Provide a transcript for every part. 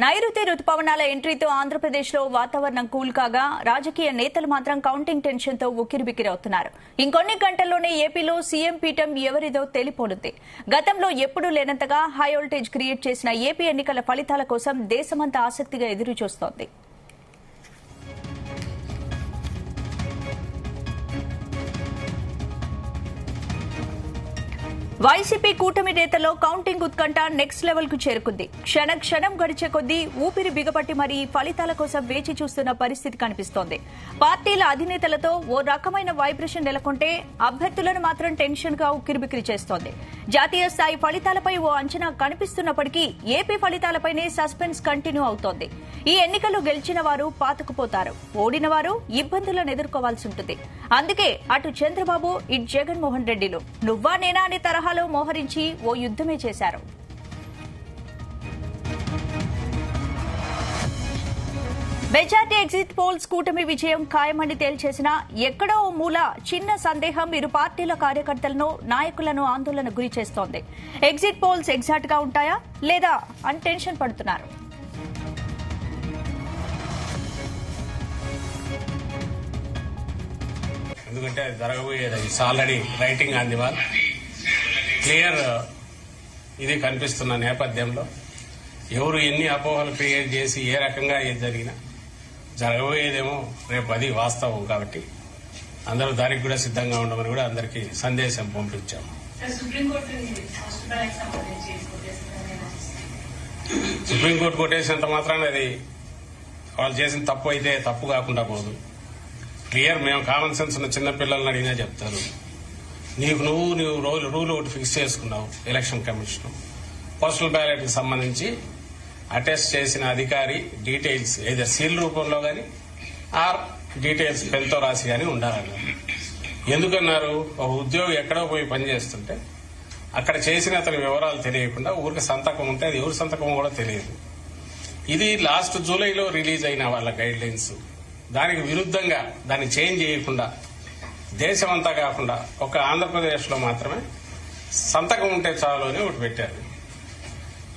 నైరుతి రుతుపవనాల ఎంట్రీతో ఆంధ్రప్రదేశ్లో వాతావరణం కూల్ కాగా రాజకీయ నేతలు మాత్రం కౌంటింగ్ టెన్షన్తో ఉక్కిరిబిక్కిరవుతున్నారు. ఇంకొన్ని గంటల్లోనే ఏపీలో సీఎం పీఠం ఎవరిదో తేలిపోనుంది. గతంలో ఎప్పుడూ లేనంతగా హై వోల్టేజ్ క్రియేట్ చేసిన ఏపీ ఎన్నికల ఫలితాల కోసం దేశమంతా ఆసక్తిగా ఎదురుచూస్తోంది. వైసీపీ కూటమి నేతల్లో కౌంటింగ్ ఉత్కంఠ నెక్స్ట్ లెవెల్ కు చేరుకుంది. క్షణం గడిచే కొద్దీ ఊపిరి బిగపట్టి మరీ ఫలితాల కోసం వేచి చూస్తున్న పరిస్థితి కనిపిస్తోంది. పార్టీల అధినేతలతో ఓ రకమైన వైబ్రేషన్ నెలకొంటే అభ్యర్థులను మాత్రం టెన్షన్ గా ఉక్కిరిబిక్కిరి చేస్తోంది. జాతీయ స్థాయి ఫలితాలపై ఓ అంచనా కనిపిస్తున్నప్పటికీ ఏపీ ఫలితాలపైనే సస్పెన్స్ కంటిన్యూ అవుతోంది. ఈ ఎన్నికల్లో గెలిచిన వారు పాతుకుపోతారు, ఓడిన వారు ఇబ్బందులను ఎదుర్కోవాల్సి ఉంటుంది. అందుకే అటు చంద్రబాబు ఇటు జగన్మోహన్ రెడ్డిలు నువ్వా నేనా అనే తరహాలో మోహరించి ఓ యుద్ధమే చేశారు. మెజార్టీ ఎగ్జిట్ పోల్స్ కూటమి విజయం ఖాయమని తేల్చేసినా ఎక్కడో ఓ మూల చిన్న సందేహం ఇరు పార్టీల కార్యకర్తలను, నాయకులను ఆందోళన గురి చేస్తోంది. ఎగ్జిట్ పోల్స్ ఎగ్జాక్ట్ గా ఉంటాయా లేదా అని టెన్షన్ పడుతున్నారు. ఎందుకంటే అది జరగబోయేది it's already writing on the wall. Clear ఇది కనిపిస్తున్న నేపథ్యంలో ఎవరు ఎన్ని అపోహలు క్రియేట్ చేసి ఏ రకంగా ఏది జరిగినా జరగబోయేదేమో రేపు అది వాస్తవం. కాబట్టి అందరూ దానికి కూడా సిద్ధంగా ఉండమని కూడా అందరికీ సందేశం పంపించాము. సుప్రీంకోర్టు కొట్టేసినంత మాత్రాన అది వాళ్ళు చేసిన తప్పు అయితే తప్పు కాకుండా పోదు. క్లియర్ మేము కామన్ సెన్స్ ఉన్న చిన్నపిల్లల్ని అడిగినా చెప్తారు. నువ్వు రూల్ ఒకటి ఫిక్స్ చేసుకున్నావు. ఎలక్షన్ కమిషన్ పోస్టల్ బ్యాలెట్ కి సంబంధించి అటెస్ట్ చేసిన అధికారి డీటెయిల్స్ ఏదైనా సీల్ రూపంలో గాని ఆర్ డీటెయిల్స్ పెన్తో రాసి గాని ఉండాలన్నారు. ఎందుకన్నారు? ఒక ఉద్యోగి ఎక్కడో పోయి పనిచేస్తుంటే అక్కడ చేసిన అతని వివరాలు తెలియకుండా ఊరికి సంతకం ఉంటే అది ఎవరి సంతకం కూడా తెలియదు. ఇది లాస్ట్ జూలైలో రిలీజ్ అయిన వాళ్ళ గైడ్ లైన్స్. దానికి విరుద్ధంగా దాన్ని చేంజ్ చేయకుండా దేశమంతా కాకుండా ఒక ఆంధ్రప్రదేశ్ లో మాత్రమే సంతకం ఉంటే చాలు అని ఒకటి పెట్టారు.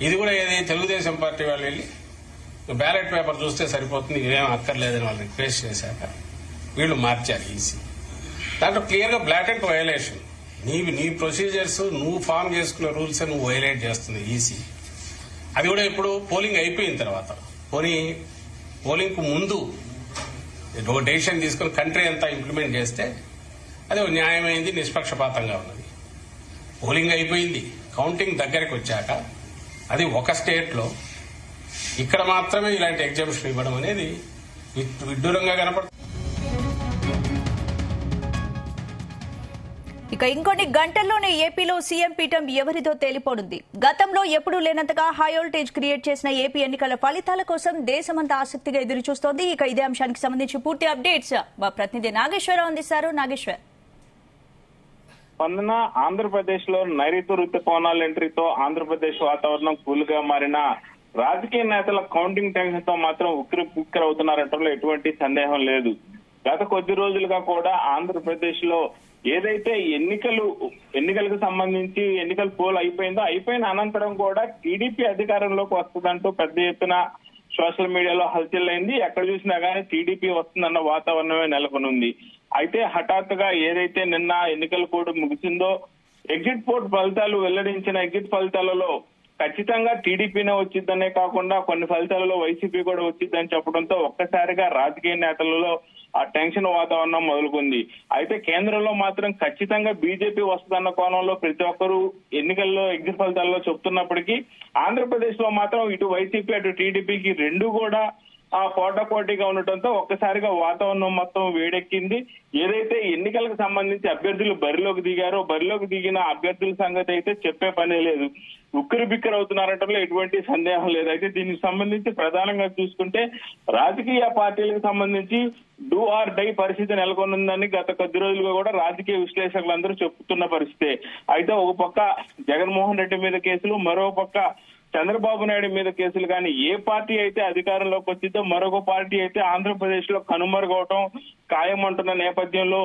ఇది కూడా ఏది తెలుగుదేశం పార్టీ వాళ్ళు వెళ్ళి బ్యాలెట్ పేపర్ చూస్తే సరిపోతుంది, ఇవేం అక్కర్లేదని వాళ్ళు రిక్వెస్ట్ చేశాక వీళ్ళు మార్చారు ఈసీ. దాంట్లో క్లియర్ గా బ్లాటెంట్ వయలేషన్. నీ ప్రొసీజర్స్ నువ్వు ఫామ్ చేసుకున్న రూల్స్ నువ్వు వయలేట్ చేస్తుంది ఈసీ. అది కూడా ఇప్పుడు పోలింగ్ అయిపోయిన తర్వాత, పోలింగ్ కు ముందు ఒక డెసిషన్ తీసుకుని కంట్రీ అంతా ఇంప్లిమెంట్ చేస్తే అది న్యాయమైంది, నిష్పక్షపాతంగా ఉన్నది. పోలింగ్ అయిపోయింది, కౌంటింగ్ దగ్గరకు వచ్చాక అది ఒక స్టేట్ లో ఇక్కడ మాత్రమే ఇలాంటి ఎగ్జామ్షన్ ఇవ్వడం అనేది విడ్డూరంగా కనపడుతుంది. ఇక ఇంకొన్ని గంటల్లోనే ఏపీలో సీఎం పీఠం ఎవరిదో తేలిపోనుంది. గతంలో ఎప్పుడూ లేనంతగా హై వోల్టేజ్ క్రియేట్ చేసిన ఏపీ ఎన్నికల ఫలితాల కోసం దేశమంతా ఆసక్తిగా ఎదురుచూస్తోంది. ఇక ఇదే అంశానికి సంబంధించి పూర్తి అప్డేట్స్ మా ప్రతినిధి నాగేశ్వరరావు అందిస్తారు. నాగేశ్వర్, స్పందన. ఆంధ్రప్రదేశ్ లో నైరుతి రుతుపవనాల ఎంట్రీతో ఆంధ్రప్రదేశ్ వాతావరణం కూల్ గా మారిన రాజకీయ నేతల కౌంటింగ్ టెన్షన్ తో మాత్రం ఉక్కిరిబిక్కిరవుతున్నారంటలో ఎటువంటి సందేహం లేదు. గత కొద్ది రోజులుగా కూడా ఆంధ్రప్రదేశ్ లో ఏదైతే ఎన్నికలకు సంబంధించి ఎన్నికల పోల్ అయిపోయిన అనంతరం కూడా టీడీపీ అధికారంలోకి వస్తుందంటూ పెద్ద ఎత్తున సోషల్ మీడియాలో హల్చల్ అయింది. ఎక్కడ చూసినా గానీ టీడీపీ వస్తుందన్న వాతావరణమే నెలకొనుంది. అయితే హఠాత్తుగా ఏదైతే నిన్న ఎన్నికల కోడ్ ముగిసిందో, ఎగ్జిట్ పోల్ ఫలితాలు వెల్లడించిన ఎగ్జిట్ ఫలితాలలో ఖచ్చితంగా టీడీపీనే వచ్చిద్దనే కాకుండా కొన్ని ఫలితాలలో వైసీపీ కూడా వచ్చిద్దని చెప్పడంతో ఒక్కసారిగా రాజకీయ నేతలలో ఆ టెన్షన్ వాతావరణం మొదలుకుంది. అయితే కేంద్రంలో మాత్రం ఖచ్చితంగా బీజేపీ వస్తుందన్న కోణంలో ప్రతి ఒక్కరూ ఎన్నికల్లో ఎగ్జిట్ ఫలితాల్లో చెప్తున్నప్పటికీ ఆంధ్రప్రదేశ్ లో మాత్రం ఇటు వైసీపీ అటు టీడీపీకి రెండు కూడా పోటాపోటీగా ఉండటంతో ఒక్కసారిగా వాతావరణం మొత్తం వేడెక్కింది. ఏదైతే ఎన్నికలకు సంబంధించి అభ్యర్థులు బరిలోకి దిగిన అభ్యర్థుల సంగతి అయితే చెప్పే పనే లేదు. ఉక్కిరిబిక్కిరవుతున్నారంటే ఎటువంటి సందేహం లేదు. అయితే దీనికి సంబంధించి ప్రధానంగా చూసుకుంటే రాజకీయ పార్టీలకు సంబంధించి డూ ఆర్ డై పరిస్థితి నెలకొనుందని గత కొద్ది రోజులుగా కూడా రాజకీయ విశ్లేషకులందరూ చెప్తున్న పరిస్థితే. అయితే ఒక పక్క జగన్మోహన్ రెడ్డి మీద కేసులు, మరో పక్క చంద్రబాబు నాయుడు మీద కేసులు. కానీ ఏ పార్టీ అయితే అధికారంలోకి వచ్చిందో మరొక పార్టీ అయితే ఆంధ్రప్రదేశ్ లో కనుమరుగవటం ఖాయమంటున్న నేపథ్యంలో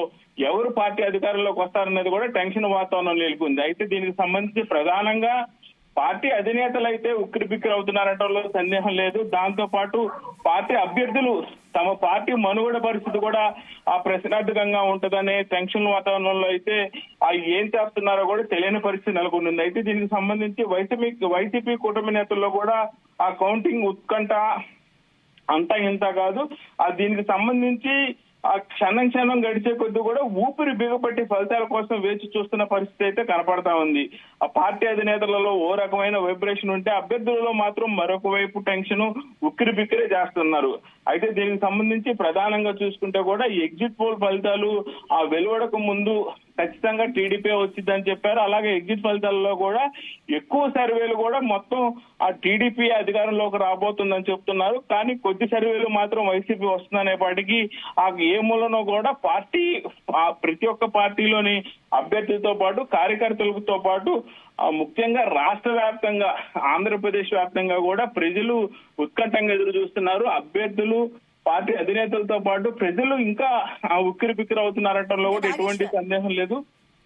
ఎవరు పార్టీ అధికారంలోకి వస్తారన్నది కూడా టెన్షన్ వాతావరణం నెలకొంది. అయితే దీనికి సంబంధించి ప్రధానంగా పార్టీ అధినేతలు అయితే ఉక్కిరిబిక్కిరి అవుతున్నారటంలో సందేహం లేదు. దాంతో పాటు పార్టీ అభ్యర్థులు తమ పార్టీ మనుగడ పరిస్థితి కూడా ఆ ప్రశ్నార్థకంగా ఉంటదనే టెన్షన్ వాతావరణంలో అయితే ఏం చేస్తున్నారో కూడా తెలియని పరిస్థితి నెలకొంది. అయితే దీనికి సంబంధించి వైసీపీ కూటమి నేతల్లో కూడా ఆ కౌంటింగ్ ఉత్కంఠ అంతా ఇంత కాదు. దీనికి సంబంధించి ఆ క్షణం గడిచే కొద్ది కూడా ఊపిరి బిగపట్టి ఫలితాల కోసం వేచి చూస్తున్న పరిస్థితి అయితే కనపడతా ఉంది. ఆ పార్టీ అధినేతలలో ఓ రకమైన వైబ్రేషన్ ఉంటే అభ్యర్థులలో మాత్రం మరొక వైపు టెన్షన్ ఉక్కిరి బిక్కిరి చేస్తున్నారు. అయితే దీనికి సంబంధించి ప్రధానంగా చూసుకుంటే కూడా ఎగ్జిట్ పోల్ ఫలితాలు వెలువడక ముందు ఖచ్చితంగా టీడీపీ వచ్చిందని చెప్పారు. అలాగే ఎగ్జిట్ ఫలితాలలో కూడా ఎక్కువ సర్వేలు కూడా మొత్తం ఆ టీడీపీ అధికారంలోకి రాబోతుందని చెప్తున్నారు. కానీ కొద్ది సర్వేలు మాత్రం వైసీపీ వస్తుందనేపాటికి ఏ మూలనో కూడా పార్టీ ప్రతి ఒక్క పార్టీలోని అభ్యర్థులతో పాటు కార్యకర్తలతో పాటు ముఖ్యంగా రాష్ట్ర వ్యాప్తంగా ఆంధ్రప్రదేశ్ వ్యాప్తంగా కూడా ప్రజలు ఉత్కంఠంగా ఎదురు చూస్తున్నారు. అభ్యర్థులు పార్టీ అధినేతలతో పాటు ప్రజలు ఇంకా ఉక్కిరి బిక్కిరి అవుతున్నారటంలో కూడా ఎటువంటి సందేహం లేదు.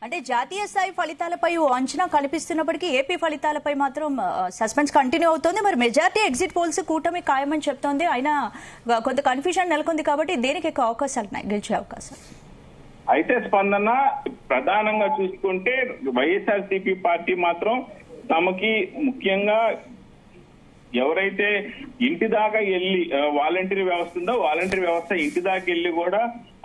అంటే జాతీయ స్థాయి ఫలితాలపై అంచనా కనిపిస్తున్నప్పటికీ ఏపీ ఫలితాలపై మాత్రం సస్పెన్స్ కంటిన్యూ అవుతోంది. మరి మెజార్టీ ఎగ్జిట్ పోల్స్ కూటమి ఖాయమని చెప్తోంది. అయినా కొంత కన్ఫ్యూజన్ నెలకొంది కాబట్టి దేనికి ఎక్కువ అవకాశాలు ఉన్నాయి గెలిచే అవకాశాలు? అయితే స్పందన ప్రధానంగా చూసుకుంటే వైఎస్ఆర్సీపీ పార్టీ మాత్రం తమకి ముఖ్యంగా ఎవరైతే ఇంటి దాకా వెళ్ళి వాలంటీర్ వ్యవస్థ ఉందో వాలంటీర్ వ్యవస్థ ఇంటి దాకా వెళ్ళి కూడా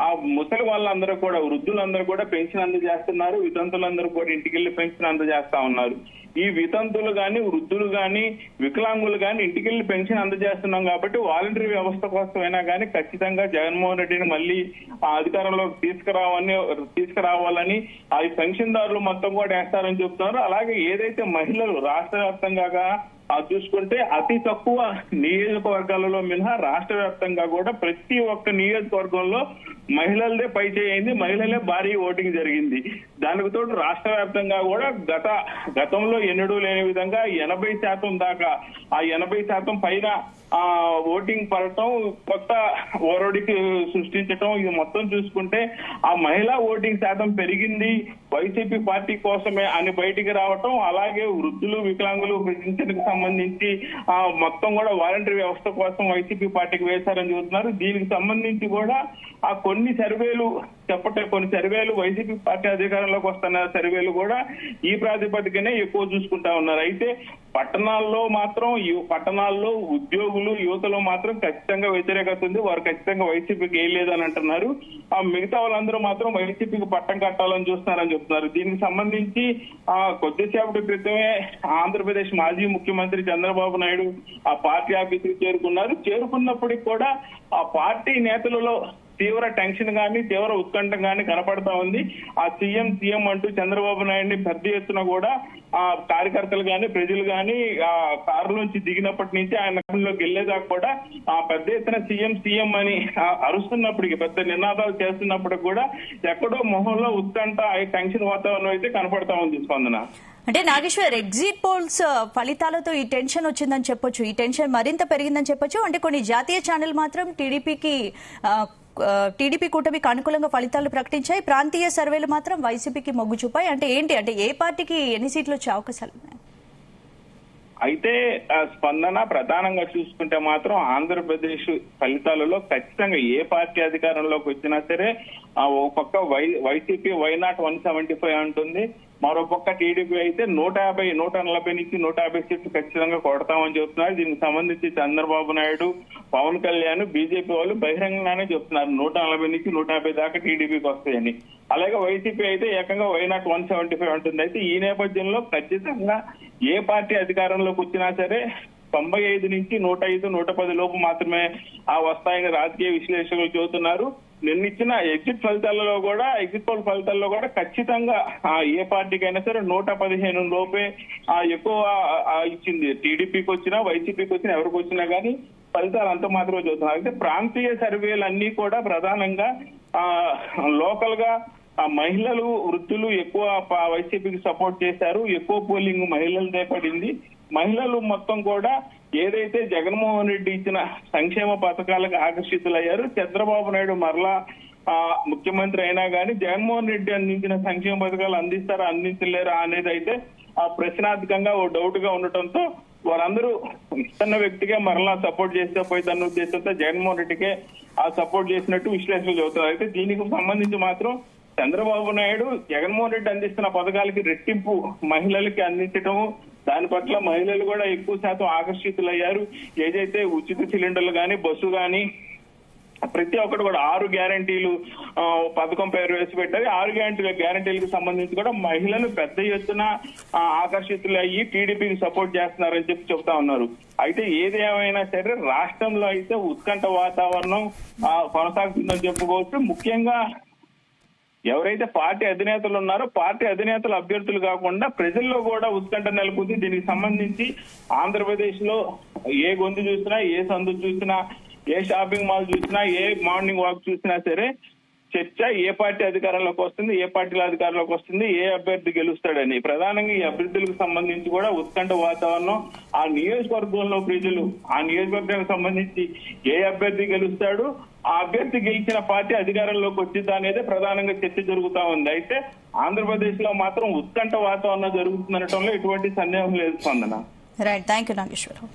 ఆ ముసలి వాళ్ళందరూ కూడా వృద్ధులందరూ కూడా పెన్షన్ అందజేస్తున్నారు. వితంతులందరూ కూడా ఇంటికి వెళ్ళి పెన్షన్ అందజేస్తా ఉన్నారు. ఈ వితంతులు గాని వృద్ధులు గాని వికలాంగులు గాని ఇంటికి వెళ్ళి పెన్షన్ అందజేస్తున్నాం కాబట్టి వాలంటీర్ వ్యవస్థ కోసమైనా కానీ ఖచ్చితంగా జగన్మోహన్ రెడ్డిని మళ్ళీ ఆ అధికారంలోకి తీసుకురావాలని ఆ పెన్షన్దారులు మొత్తం కూడా వేస్తారని చెప్తున్నారు. అలాగే ఏదైతే మహిళలు రాష్ట్ర వ్యాప్తంగా చూసుకుంటే అతి తక్కువ నియోజకవర్గాలలో మినహా రాష్ట్ర వ్యాప్తంగా కూడా ప్రతి ఒక్క నియోజకవర్గంలో మహిళలదే పై చేయింది, మహిళలే భారీ ఓటింగ్ జరిగింది. దానికి తోడు రాష్ట్ర వ్యాప్తంగా కూడా గతంలో ఎన్నడూ లేని విధంగా 80% దాకా 80% పైన ఓటింగ్ పడటం, కొత్త ఓరడికి సృష్టించటం, ఇది మొత్తం చూసుకుంటే ఆ మహిళా ఓటింగ్ శాతం పెరిగింది వైసీపీ పార్టీ కోసమే అని బయటికి రావటం, అలాగే వృద్ధులు వికలాంగులు పింఛన్కి సంబంధించి మొత్తం కూడా వాలంటీర్ వ్యవస్థ కోసం వైసీపీ పార్టీకి వేశారని చెబుతున్నారు. దీనికి సంబంధించి కూడా కొన్ని సర్వేలు వైసీపీ పార్టీ అధికారంలోకి వస్తున్న సర్వేలు కూడా ఈ ప్రాతిపదికనే ఎక్కువ చూసుకుంటా ఉన్నారు. అయితే పట్టణాల్లో ఉద్యోగులు యువతలో మాత్రం ఖచ్చితంగా వ్యతిరేకత ఉంది. వారు ఖచ్చితంగా వైసీపీకి వేయలేదని అంటున్నారు. మిగతా వాళ్ళందరూ మాత్రం వైసీపీకి పట్టం కట్టాలని చూస్తున్నారని చెప్తున్నారు. దీనికి సంబంధించి కొద్దిసేపటి క్రితమే ఆంధ్రప్రదేశ్ మాజీ ముఖ్యమంత్రి చంద్రబాబు నాయుడు ఆ పార్టీ ఆఫీసుకి చేరుకున్నప్పటికీ కూడా ఆ పార్టీ నేతలలో తీవ్ర టెన్షన్ గాని తీవ్ర ఉత్కంఠ గాని కనపడతా ఉంది. ఆ సీఎం అంటూ చంద్రబాబు నాయుడిని పెద్ద ఎత్తున కూడా ఆ కార్యకర్తలు గాని ప్రజలు గాని ఆ కారులోంచి దిగినప్పటి నుంచి ఆయన వెళ్లేదాకా కూడా ఆ పెద్ద ఎత్తున సీఎం అని అరుస్తున్నప్పటికీ పెద్ద నినాదాలు చేస్తున్నప్పటికి కూడా ఎక్కడో మొహంలో ఉత్కంఠ టెన్షన్ వాతావరణం అయితే కనపడతా ఉంది స్పందన. అంటే నాగేశ్వర్, ఎగ్జిట్ పోల్స్ ఫలితాలతో ఈ టెన్షన్ వచ్చిందని చెప్పొచ్చు, ఈ టెన్షన్ మరింత పెరిగిందని చెప్పొచ్చు. అంటే కొన్ని జాతీయ ఛానల్ మాత్రం టీడీపీ కూటమికి అనుకూలంగా ఫలితాలు ప్రకటించాయి, ప్రాంతీయ సర్వేలు మాత్రం వైసీపీకి మొగ్గు చూపాయి. అంటే ఏ పార్టీకి ఎన్ని సీట్లు వచ్చే అవకాశాలు ఉన్నాయి? అయితే స్పందన ప్రధానంగా చూసుకుంటే మాత్రం ఆంధ్రప్రదేశ్ ఫలితాలలో ఖచ్చితంగా ఏ పార్టీ అధికారంలోకి వచ్చినా సరే ఒక పక్క వైసీపీ వైనాట్ 175 అంటుంది, మరో పక్క టీడీపీ అయితే 140 నుంచి 150 సీట్లు ఖచ్చితంగా కొడతామని చెప్తున్నారు. దీనికి సంబంధించి చంద్రబాబు నాయుడు, పవన్ కళ్యాణ్, బీజేపీ వాళ్ళు బహిరంగంగానే చెప్తున్నారు 140 నుంచి 150 దాకా టీడీపీకి వస్తాయని. అలాగే వైసీపీ అయితే ఏకంగా వైనాట్ 175 అంటుంది. అయితే ఈ నేపథ్యంలో ఖచ్చితంగా ఏ పార్టీ అధికారంలోకి వచ్చినా సరే 95 నుంచి 105, 110 లోపు మాత్రమే వస్తాయని రాజకీయ విశ్లేషకులు చెబుతున్నారు. నిన్నిచ్చిన ఎగ్జిట్ పోల్ ఫలితాల్లో కూడా ఖచ్చితంగా ఏ పార్టీకైనా సరే 115 లోపే ఎక్కువ ఇచ్చింది. టీడీపీకి వచ్చినా వైసీపీకి వచ్చినా ఎవరికి వచ్చినా కానీ ఫలితాలు అంత మాత్రమే చూస్తున్నారు. అయితే ప్రాంతీయ సర్వేలన్నీ కూడా ప్రధానంగా లోకల్ గా మహిళలు వృద్ధులు ఎక్కువ వైసీపీకి సపోర్ట్ చేశారు. ఎక్కువ పోలింగ్ మహిళలదే పడింది. మహిళలు మొత్తం కూడా ఏదైతే జగన్మోహన్ రెడ్డి ఇచ్చిన సంక్షేమ పథకాలకు ఆకర్షితులయ్యారు. చంద్రబాబు నాయుడు మరలా ముఖ్యమంత్రి అయినా కానీ జగన్మోహన్ రెడ్డి అందించిన సంక్షేమ పథకాలు అందిస్తారా అందించలేరా అనేది అయితే ప్రశ్నార్థకంగా ఓ డౌట్ గా ఉండటంతో వారందరూ ఇస్తున్న వ్యక్తిగా మరలా సపోర్ట్ చేస్తే పోయిందన్న ఉద్దేశంతో జగన్మోహన్ రెడ్డికే ఆ సపోర్ట్ చేసినట్టు విశ్లేషణలు చెబుతున్నారు. అయితే దీనికి సంబంధించి మాత్రం చంద్రబాబు నాయుడు జగన్మోహన్ రెడ్డి అందిస్తున్న పథకాలకి రెట్టింపు మహిళలకి అందించడం, దాని పట్ల మహిళలు కూడా ఎక్కువ శాతం ఆకర్షితులయ్యారు. ఏదైతే ఉచిత సిలిండర్లు కానీ బస్సు కానీ ప్రతి ఒక్కటి కూడా 6 గ్యారంటీలు పథకం పేరు వేసి పెట్టారు. 6 గ్యారంటీలకు సంబంధించి కూడా మహిళలు పెద్ద ఎత్తున ఆకర్షితులు అయ్యి టీడీపీకి సపోర్ట్ చేస్తున్నారని చెప్పి చెప్తా ఉన్నారు. అయితే ఏది ఏమైనా సరే రాష్ట్రంలో అయితే ఉత్కంఠ వాతావరణం కొనసాగుతుందని చెప్పుకోవచ్చు. ముఖ్యంగా ఎవరైతే పార్టీ అధినేతలు ఉన్నారో పార్టీ అధినేతల అభ్యర్థులు కాకుండా ప్రజల్లో కూడా ఉత్కంఠ నెలకొంది. దీనికి సంబంధించి ఆంధ్రప్రదేశ్ లో ఏ గొంతు చూసినా, ఏ సందు చూసినా, ఏ షాపింగ్ మాల్ చూసినా, ఏ మార్నింగ్ వాక్ చూసినా సరే చర్చ ఏ పార్టీ అధికారంలోకి వస్తుంది, ఏ పార్టీల అధికారంలోకి వస్తుంది, ఏ అభ్యర్థి గెలుస్తాడని. ప్రధానంగా ఈ అభ్యర్థులకు సంబంధించి కూడా ఉత్కంఠ వాతావరణం. ఆ నియోజకవర్గంలో ప్రజలు ఆ నియోజకవర్గానికి సంబంధించి ఏ అభ్యర్థి గెలుస్తాడు, ఆ అభ్యర్థి గెలిచిన పార్టీ అధికారంలోకి వచ్చిందా అనేది ప్రధానంగా చర్చ జరుగుతా ఉంది. అయితే ఆంధ్రప్రదేశ్ లో మాత్రం ఉత్కంఠ వాతావరణం జరుగుతుందనటంలో ఎటువంటి సందేహం లేదు స్పందన. Right, thank you Nageswararao.